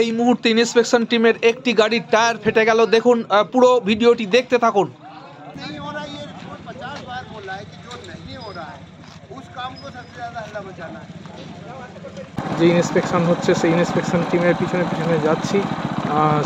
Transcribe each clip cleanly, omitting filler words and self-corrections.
এই মুহূর্তে ইন্সপেকশন টিমের একটি গাড়ির টায়ার ফেটে গেল। দেখুন পুরো ভিডিওটি দেখতে থাকুন। যে ইন্সপেকশন হচ্ছে সেই ইন্সপেকশন টিমের পিছনে পিছনে যাচ্ছি।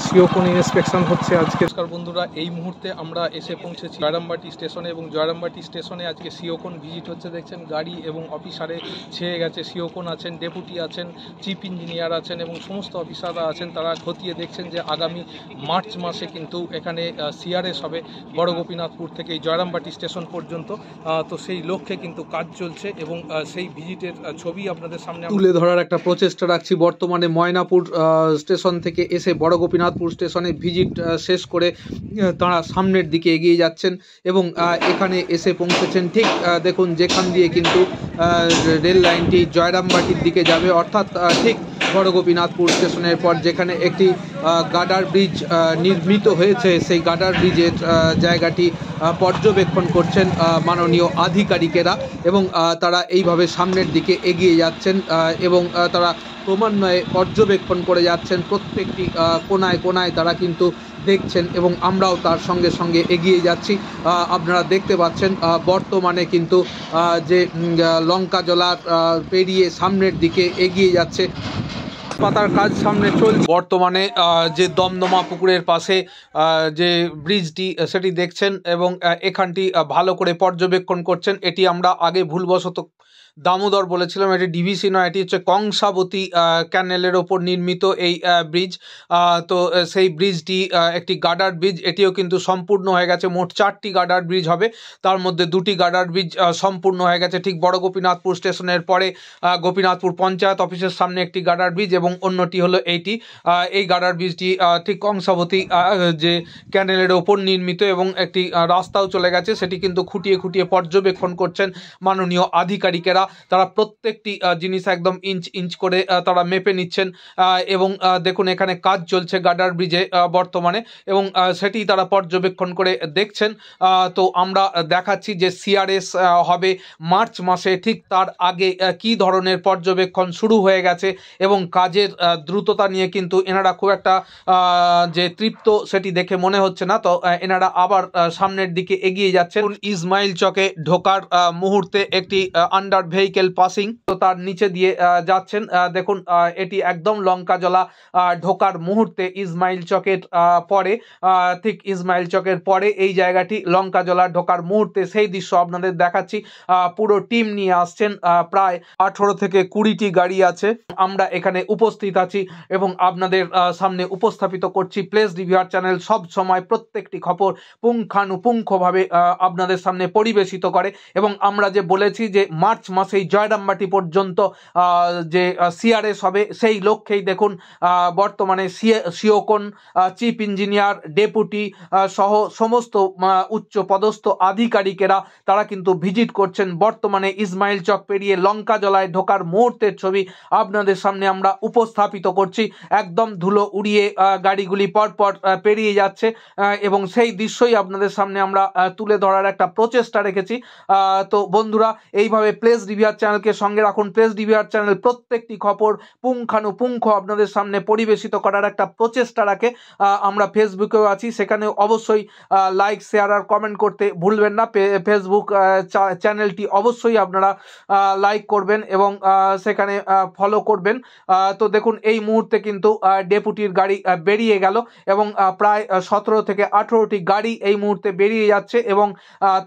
সিওকোন ইন্সপেকশন হচ্ছে আজকে। নমস্কার বন্ধুরা, এই মুহূর্তে আমরা এসে পৌঁছেছি জয়রামবাটি স্টেশনে এবং জয়রামবাটি স্টেশনে আজকে সিওকোন ভিজিট হচ্ছে। দেখছেন গাড়ি এবং অফিসারে ছেয়ে গেছে। সিওকোন আছেন, ডেপুটি আছেন, চিফ ইঞ্জিনিয়ার আছেন এবং সমস্ত অফিসাররা আছেন। তারা খতিয়ে দেখছেন যে আগামী মার্চ মাসে কিন্তু এখানে সিআরএস হবে বড় গোপীনাথপুর থেকে জয়রামবাটি স্টেশন পর্যন্ত। তো সেই লক্ষ্যে কিন্তু কাজ চলছে এবং সেই ভিজিটের ছবি আপনাদের সামনে তুলে ধরার একটা প্রচেষ্টা রাখছি। বর্তমানে ময়নাপুর স্টেশন থেকে এসে বড় গোপীনাথপুর স্টেশনে ভিজিট শেষ করে তারা সামনের দিকে এগিয়ে যাচ্ছেন এবং এখানে এসে পৌঁছেছেন। ঠিক দেখুন যেখান দিয়ে কিন্তু রেল লাইনটি জয়রামবাটির দিকে যাবে, অর্থাৎ ঠিক বড় গোপীনাথপুর স্টেশনের পর যেখানে একটি গার্ডার ব্রিজ নির্মিত হয়েছে, সেই গার্ডার ব্রিজের জায়গাটি পর্যবেক্ষণ করছেন মাননীয় আধিকারিকেরা এবং তারা এইভাবে সামনের দিকে এগিয়ে যাচ্ছেন এবং তারা ক্রমান্বয়ে পর্যবেক্ষণ করে যাচ্ছেন। প্রত্যেকটি কোনায় কোনায় তারা কিন্তু দেখছেন এবং আমরাও তার সঙ্গে সঙ্গে এগিয়ে যাচ্ছি। আপনারা দেখতে পাচ্ছেন বর্তমানে কিন্তু যে লঙ্কা জলার পেরিয়ে সামনের দিকে এগিয়ে যাচ্ছে। পাতার কাজ সামনে চলছে। বর্তমানে যে দমদমা পুকুরের পাশে যে ব্রিজটি সেটি দেখছেন এবং এখানটি ভালো করে পর্যবেক্ষণ করছেন। এটি আমরা আগে ভুলবশত দামোদর বলেছিলাম, এটি ডিভিসি নয়, এটি হচ্ছে কংসাবতী ক্যানেলের ওপর নির্মিত এই ব্রিজ। তো সেই ব্রিজটি একটি গার্ডার ব্রিজ, এটিও কিন্তু সম্পূর্ণ হয়ে গেছে। মোট 4টি গার্ডার ব্রিজ হবে, তার মধ্যে 2টি গার্ডার ব্রিজ সম্পূর্ণ হয়ে গেছে। ঠিক বড় গোপীনাথপুর স্টেশনের পরে গোপীনাথপুর পঞ্চায়েত অফিসের সামনে একটি গার্ডার ব্রিজ এবং অন্যটি হলো এইটি। এই গার্ডার ব্রিজটি ঠিক কংসাবতী যে ক্যানেলের ওপর নির্মিত এবং একটি রাস্তাও চলে গেছে, সেটি কিন্তু খুঁটিয়ে খুঁটিয়ে পর্যবেক্ষণ করছেন মাননীয় আধিকারিকেরা। তারা প্রত্যেকটি জিনিস একদম ইঞ্চ ইঞ্চ করে তারা মেপে নিচ্ছেন এবং দেখুন এখানে কাজ চলছে গার্ডার ব্রিজে বর্তমানে এবং সেটি তারা পর্যবেক্ষণ করে দেখছেন। তো আমরা দেখাচ্ছি যে সিআরএস হবে মার্চ মাসে, ঠিক তার আগে কি ধরনের পর্যবেক্ষণ শুরু হয়ে গেছে এবং কাজের দ্রুততা নিয়ে কিন্তু এনারা খুব একটা যে তৃপ্ত সেটি দেখে মনে হচ্ছে না। তো এনারা আবার সামনের দিকে এগিয়ে যাচ্ছেন। ইসমাইল চকে ঢোকার মুহূর্তে একটি আন্ডার ভেহিকেল পাসিং, তো তার নিচে দিয়ে যাচ্ছেন। দেখুন এটি একদম লঙ্কাজলা ঢোকার মুহূর্তে ইসমাইল চকের পরে, ঠিক ইসমাইল চকের পরে এই জায়গাটি লঙ্কাজলা ঢোকার মুহূর্তে সেই দৃশ্য আপনাদের দেখাচ্ছি। পুরো টিম নিয়ে আসছেন, প্রায় 18 থেকে 20টি গাড়ি আছে। আমরা এখানে উপস্থিত আছি এবং আপনাদের সামনে উপস্থাপিত করছি। প্লেস রিভিউয়ার চ্যানেল সব সময় প্রত্যেকটি খবর পুঙ্খানুপুঙ্খভাবে আপনাদের সামনে পরিবেশিত করে এবং আমরা যে বলেছি যে মার্চ মাসেই জয়রামবাটি পর্যন্ত যে সিআরএস হবে, সেই লক্ষ্যেই দেখুন বর্তমানে সিওকোন, চিফ ইঞ্জিনিয়ার, ডেপুটি সহ সমস্ত উচ্চ পদস্থ আধিকারিকেরা তারা কিন্তু ভিজিট করছেন। বর্তমানে ইসমাইল চক পেরিয়ে লঙ্কাজলায় ঢোকার মুহূর্তের ছবি আপনাদের সামনে আমরা উপস্থাপিত করছি। একদম ধুলো উড়িয়ে গাড়িগুলি পরপর পেরিয়ে যাচ্ছে এবং সেই দৃশ্যই আপনাদের সামনে আমরা তুলে ধরার একটা প্রচেষ্টা রেখেছি। তো বন্ধুরা, এইভাবে প্লেস রিভিউয়ার চ্যানেলকে সঙ্গে রাখুন। প্লেস রিভিউয়ার চ্যানেল প্রত্যেকটি খবর পুঙ্খানুপুঙ্খ আপনাদের সামনে পরিবেশিত করার একটা প্রচেষ্টা রাখে। আমরা ফেসবুকেও আছি, সেখানেও অবশ্যই লাইক, শেয়ার আর কমেন্ট করতে ভুলবেন না। ফেসবুক চ্যানেলটি অবশ্যই আপনারা লাইক করবেন এবং সেখানে ফলো করবেন। তো দেখুন এই মুহূর্তে কিন্তু ডেপুটির গাড়ি বেরিয়ে গেল এবং প্রায় 17 থেকে 18টি গাড়ি এই মুহূর্তে বেরিয়ে যাচ্ছে এবং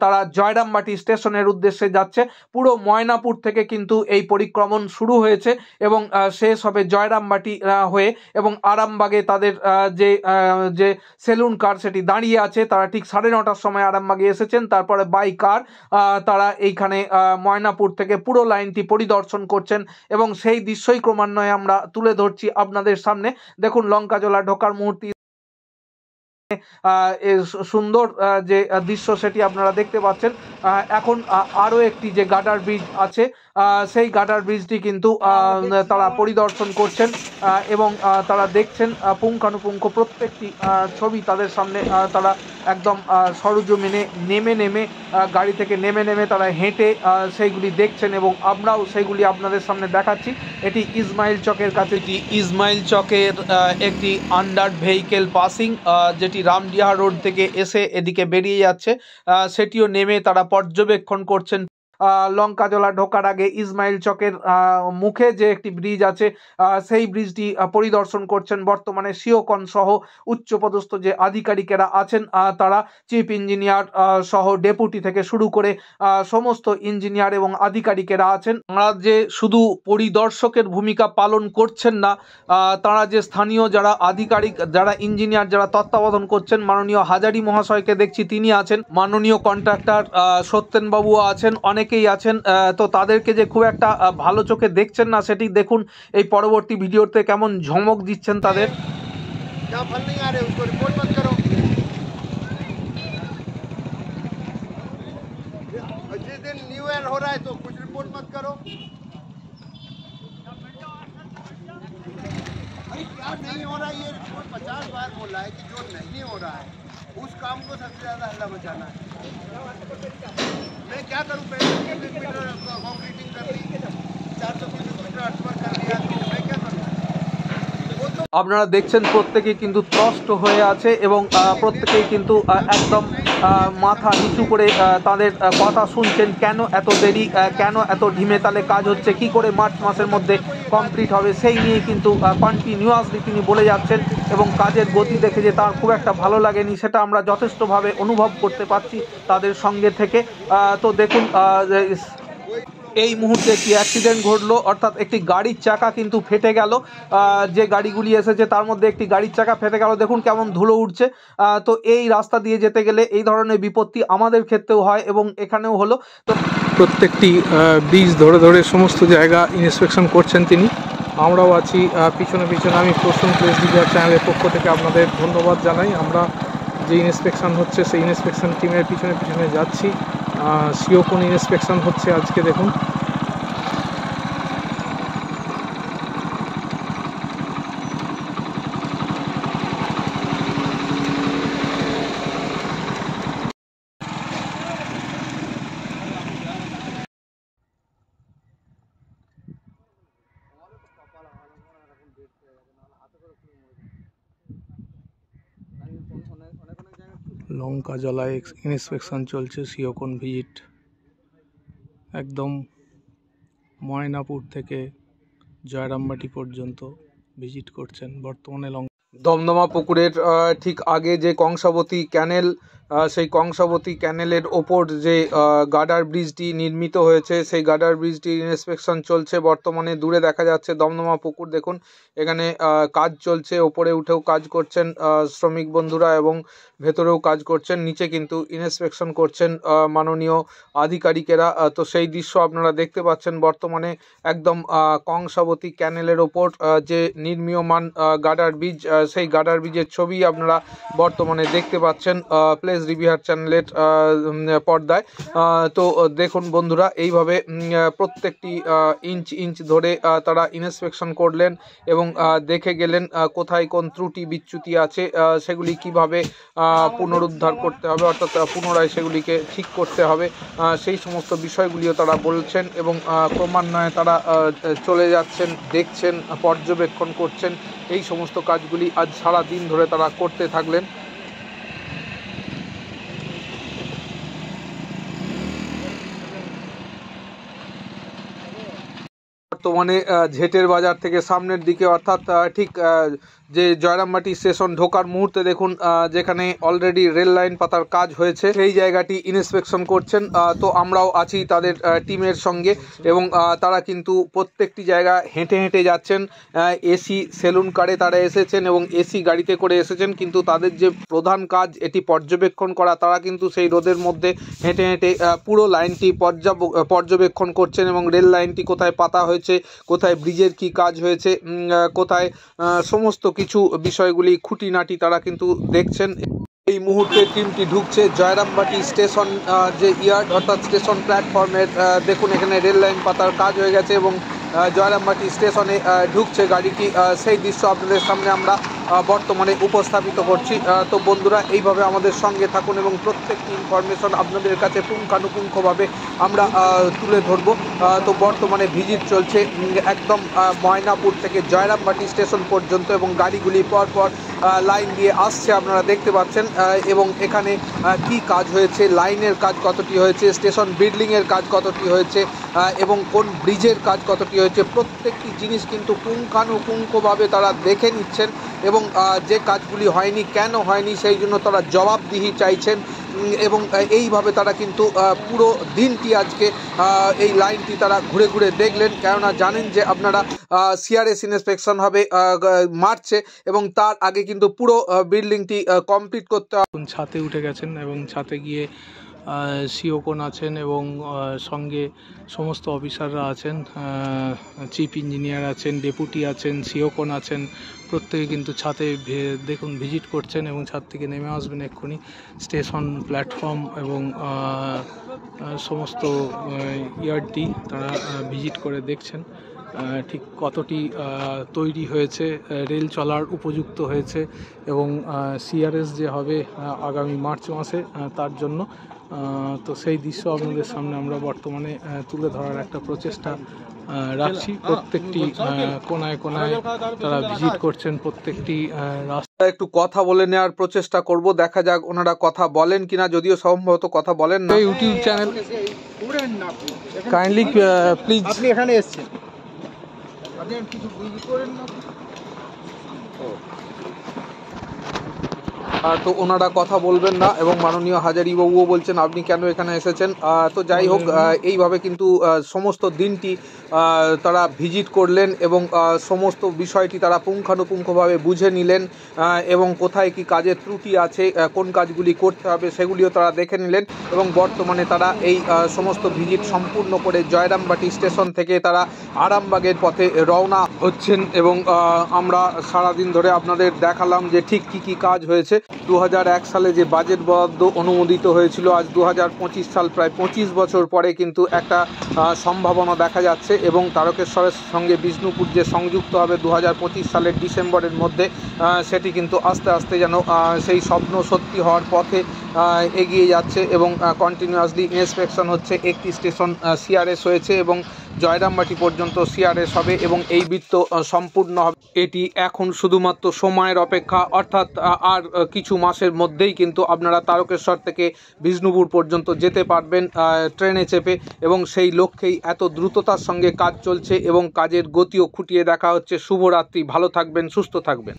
তারা জয়রামবাটি স্টেশনের উদ্দেশ্যে যাচ্ছে। পুরো ময়নাপুর থেকে কিন্তু এই পরিক্রমণ শুরু হয়েছে এবং শেষ হবে জয়রামবাটি হয়ে এবং আরামবাগে তাদের যে সেলুন কার সেটি দাঁড়িয়ে আছে। তারা ঠিক 9:30টার সময় আরামবাগে এসেছেন, তারপরে বাই কার তারা এইখানে ময়নাপুর থেকে পুরো লাইনটি পরিদর্শন করছেন এবং সেই দৃশ্যই ক্রমান্বয়ে আমরা তুলে ধরছি আপনাদের সামনে। দেখুন লঙ্কাজলা ঢোকার মুহূর্তে সুন্দর যে দৃশ্য সেটি আপনারা দেখতে পাচ্ছেন। এখন আরও একটি যে গার্ডার ব্রিজ আছে সেই গার্ডার ব্রিজটি কিন্তু তারা পরিদর্শন করছেন এবং তারা দেখছেন পুঙ্খানুপুঙ্খ প্রত্যেকটি ছবি তাদের সামনে। তারা একদম সরজমিনে নেমে গাড়ি থেকে নেমে তারা হেঁটে সেইগুলি দেখছেন এবং আমরাও সেইগুলি আপনাদের সামনে দেখাচ্ছি। এটি ইসমাইল চকের কাছে, ইসমাইল চকের একটি আন্ডার ভেহিকেল পাসিং যেটি রামডিহা রোড থেকে এসে এদিকে বেরিয়ে যাচ্ছে, সেটিও নেমে তারা পর্যবেক্ষণ করছেন। লঙ্কাজলা ঢোকার আগে ইসমাইল চকের মুখে যে একটি ব্রিজ আছে সেই ব্রিজটি পরিদর্শন করছেন। বর্তমানে সিওকন সহ উচ্চপদস্থ যে আধিকারিকেরা আছেন তারা চিফ ইঞ্জিনিয়ার সহ ডেপুটি থেকে শুরু করে সমস্ত ইঞ্জিনিয়ার এবং আধিকারিকেরা আছেন। তারা যে শুধু পরিদর্শকের ভূমিকা পালন করছেন না, তারা যে স্থানীয় যারা আধিকারিক, যারা ইঞ্জিনিয়ার, যারা তত্ত্বাবধান করছেন, মাননীয় হাজারি মহাশয়কে দেখছি তিনি আছেন, মাননীয় কন্ট্রাক্টর সত্যেনবাবুও আছেন, অনেকেই আছেন। তো তাদেরকে যে খুব একটা ভালো চোখে দেখছেন না সেটি দেখুন এই পরবর্তী ভিডিওতে কেমন ঝমক দিচ্ছেন তাদের। जिस दिन न्यू ईयर हो रहा है तो कुछ रिपोर्ट मत करो। क्या नहीं हो रहा है ये रिपोर्ट 50 बार बोला है कि जो नहीं हो रहा है उस काम को सबसे ज्यादा हल्ला मचाना है। मैं क्या करूं, पहले कंक्रीटिंग कर ली, 400 किलोमीटर अटवर कर लिया, मैं क्या करूं? আপনারা দেখছেন প্রত্যেকেই কিন্তু ত্রস্ত হয়ে আছে এবং প্রত্যেকেই কিন্তু একদম মাথা নিচু করে তাদের কথা শুনছেন। কেন এত দেরি, কেন এত ঢিমে তালে কাজ হচ্ছে, কি করে মার্চ মাসের মধ্যে কমপ্লিট হবে, সেই নিয়ে কিন্তু কন্টিনিউয়াসলি তিনি বলে যাচ্ছেন এবং কাজের গতি দেখে যে তার খুব একটা ভালো লাগেনি সেটা আমরা যথেষ্টভাবে অনুভব করতে পারছি তাদের সঙ্গে থেকে। তো দেখুন এই মুহূর্তে একটি অ্যাক্সিডেন্ট ঘটলো, অর্থাৎ একটি গাড়ির চাকা কিন্তু ফেটে গেল। যে গাড়িগুলি এসেছে তার মধ্যে একটি গাড়ির চাকা ফেটে গেল, দেখুন কেমন ধুলো উঠছে। তো এই রাস্তা দিয়ে যেতে গেলে এই ধরনের বিপত্তি আমাদের ক্ষেত্রেও হয় এবং এখানেও হলো। তো প্রত্যেকটি ব্রিজ ধরে সমস্ত জায়গা ইন্সপেকশন করছেন তিনি। আমরাও আছি পিছনে। আমি প্রসূন প্লেস ডিজার চ্যানেলের পক্ষ থেকে আপনাদের ধন্যবাদ জানাই। আমরা যে ইন্সপেকশন হচ্ছে সেই ইন্সপেকশন টিমের পিছনে যাচ্ছি। সিওকন ইন্সপেকশন হচ্ছে আজকে, দেখুন। লঙ্কাজলায় ইন্সপেকশন চলছে, সিওকন ভিজিট একদম ময়নাপুর থেকে জয়রামবাটি পর্যন্ত ভিজিট করছেন বর্তমানে। দমদমা পুকুরের ঠিক আগে যে কংসাবতী ক্যানেল, সেই কংসাবতী ক্যানেলের ওপর যে গার্ডার ব্রিজটি নির্মিত হয়েছে সেই গার্ডার ব্রিজটির ইন্সপেকশন চলছে বর্তমানে। দূরে দেখা যাচ্ছে দমদমা পুকুর, দেখুন এখানে কাজ চলছে, ওপরে উঠেও কাজ করছেন শ্রমিক বন্ধুরা এবং ভেতরেও কাজ করছেন, নিচে কিন্তু ইন্সপেকশন করছেন মাননীয় আধিকারিকেরা। তো সেই দৃশ্য আপনারা দেখতে পাচ্ছেন বর্তমানে একদম কংসাবতী ক্যানেলের ওপর যে নির্মীয়মান গার্ডার ব্রিজ, সেই গার্ডার ব্রিজের ছবি আপনারা বর্তমানে দেখতে পাচ্ছেন প্লেস রিভিউয়ার চ্যানেলের পর্দায়। তো দেখুন বন্ধুরা, এইভাবে প্রত্যেকটি ইঞ্চ ধরে তারা ইন্সপেকশন করলেন এবং দেখে গেলেন কোথায় কোন ত্রুটি বিচ্যুতি আছে, সেগুলি কিভাবে পুনরুদ্ধার করতে হবে, অর্থাৎ পুনরায় সেগুলিকে ঠিক করতে হবে, সেই সমস্ত বিষয়গুলিও তারা বলছেন এবং ক্রমান্বয়ে তারা চলে যাচ্ছেন, দেখছেন, পর্যবেক্ষণ করছেন। এই সমস্ত কাজগুলি আজ সারা দিন ধরে তারা করতে থাকলেন। বর্তমানে ঝেটের বাজার থেকে সামনের দিকে, অর্থাৎ ঠিক যে জয়রামবাটি স্টেশন ঢোকার মুহূর্তে দেখুন যেখানে অলরেডি রেল লাইন পাতার কাজ হয়েছে সেই জায়গাটি ইন্সপেকশন করছেন। তো আমরাও আছি তাদের টিমের সঙ্গে এবং তারা কিন্তু প্রত্যেকটি জায়গা হেঁটে যাচ্ছেন। এসি সেলুন কারে তারা এসেছেন এবং এসি গাড়িতে করে এসেছেন, কিন্তু তাদের যে প্রধান কাজ এটি পর্যবেক্ষণ করা। তারা কিন্তু সেই রোদের মধ্যে হেঁটে পুরো লাইনটি পর্যবেক্ষণ করছেন এবং রেল লাইনটি কোথায় পাতা হয়েছে, কোথায় ব্রিজের কি কাজ হয়েছে, কোথায় সমস্ত কিছু বিষয়গুলি খুঁটিনাটি তারা কিন্তু দেখছেন। এই মুহূর্তে টিমটি ঢুকছে জয়রামবাটি স্টেশন যে ইয়ার্ড অর্থাৎ স্টেশন প্ল্যাটফর্মের। দেখুন এখানে রেল লাইন পাতার কাজ হয়ে গেছে এবং জয়রামবাটি স্টেশনে ঢুকছে গাড়িটি, সেই দৃশ্য আপনাদের সামনে আমরা বর্তমানে উপস্থাপিত করছি। তো বন্ধুরা এইভাবে আমাদের সঙ্গে থাকুন এবং প্রত্যেকটি ইনফরমেশন আপনাদের কাছে পুঙ্খানুপুঙ্খভাবে আমরা তুলে ধরবো। তো বর্তমানে ভিজিট চলছে একদম ময়নাপুর থেকে জয়রামবাটি স্টেশন পর্যন্ত এবং গাড়িগুলি পরপর লাইন দিয়ে আসছে আপনারা দেখতে পাচ্ছেন। এবং এখানে কি কাজ হয়েছে, লাইনের কাজ কতটি হয়েছে, স্টেশন বিল্ডিংয়ের কাজ কতটি হয়েছে এবং কোন ব্রিজের কাজ কতটি হয়েছে, প্রত্যেকটি জিনিস কিন্তু পুঙ্খানুপুঙ্খভাবে তারা দেখে নিচ্ছেন এবং যে কাজগুলি হয়নি কেন হয়নি সেই জন্য তারা জবাবদিহি চাইছেন। এবং এইভাবে তারা কিন্তু পুরো দিনটি আজকে এই লাইনটি তারা ঘুরে ঘুরে দেখলেন, কেননা জানেন যে আপনারা সিআরএস ইন্সপেকশন হবে মার্চে এবং তার আগে কিন্তু পুরো বিল্ডিংটি কমপ্লিট করতে হবে। ছাতে উঠে গেছেন এবং ছাতে গিয়ে সিওকোন আছেন এবং সঙ্গে সমস্ত অফিসাররা আছেন, চিফ ইঞ্জিনিয়ার আছেন, ডেপুটি আছেন, সিওকোন আছেন, প্রত্যেকে কিন্তু ছাতে দেখুন ভিজিট করছেন এবং ছাদ থেকে নেমে আসবেন এক্ষুনি। স্টেশন প্ল্যাটফর্ম এবং সমস্ত ইয়ার্ডটি তারা ভিজিট করে দেখছেন ঠিক কতটি তৈরি হয়েছে, রেল চলার উপযুক্ত হয়েছে এবং সিআরএস যে হবে আগামী মার্চ মাসে তার জন্য। তো সেই দৃশ্য আপনাদের সামনে আমরা বর্তমানে তুলে ধরার একটা প্রচেষ্টা রাখছি। প্রত্যেকটি কোনায় কোনায় তারা ভিজিট করছেন, প্রত্যেকটি রাস্তা একটু কথা বলে নেওয়ার প্রচেষ্টা করব, দেখা যাক ওনারা কথা বলেন কিনা, যদিও সম্ভবত কথা বলেন না। ইউটিউব চ্যানেল কাইন্ডলি প্লিজ, আপনি এখানে এসেছেন, আপনি কিছু বুঝতে করেন না তো ওনারা কথা বলবেন না এবং মাননীয় হাজারিবাবুও বলছেন আপনি কেন এখানে এসেছেন। তো যাই হোক, এইভাবে কিন্তু সমস্ত দিনটি তারা ভিজিট করলেন এবং সমস্ত বিষয়টি তারা পুঙ্খানুপুঙ্খভাবে বুঝে নিলেন এবং কোথায় কি কাজের ত্রুটি আছে, কোন কাজগুলি করতে হবে সেগুলিও তারা দেখে নিলেন এবং বর্তমানে তারা এই সমস্ত ভিজিট সম্পূর্ণ করে জয়রামবাটি স্টেশন থেকে তারা আরামবাগের পথে রওনা হচ্ছেন এবং আমরা সারাদিন ধরে আপনাদের দেখালাম যে ঠিক কি কি কাজ হয়েছে। 2001 সালে যে বাজেট বরাদ্দ অনুমোদিত হয়েছিল, আজ 2025 সাল, প্রায় 25 বছর পরে কিন্তু একটা সম্ভাবনা দেখা যাচ্ছে এবং তারকেশ্বরের সঙ্গে বিষ্ণুপুর যে সংযুক্ত হবে 2025 সালের ডিসেম্বরের মধ্যে, সেটি কিন্তু আস্তে আস্তে যেন সেই স্বপ্ন সত্যি হওয়ার পথে এগিয়ে যাচ্ছে এবং কন্টিনিউয়াসলি ইন্সপেকশন হচ্ছে। একটি স্টেশন সিআরএস হয়েছে এবং জয়রামবাটি পর্যন্ত সিআরএস হবে এবং এই বৃত্ত সম্পূর্ণ হবে। এটি এখন শুধুমাত্র সময়ের অপেক্ষা, অর্থাৎ আর কিছু মাসের মধ্যেই কিন্তু আপনারা তারকেশ্বর থেকে বিষ্ণুপুর পর্যন্ত যেতে পারবেন ট্রেনে চেপে এবং সেই লক্ষ্যেই এত দ্রুততার সঙ্গে কাজ চলছে এবং কাজের গতিও খুঁটিয়ে দেখা হচ্ছে। শুভরাত্রি, ভালো থাকবেন, সুস্থ থাকবেন।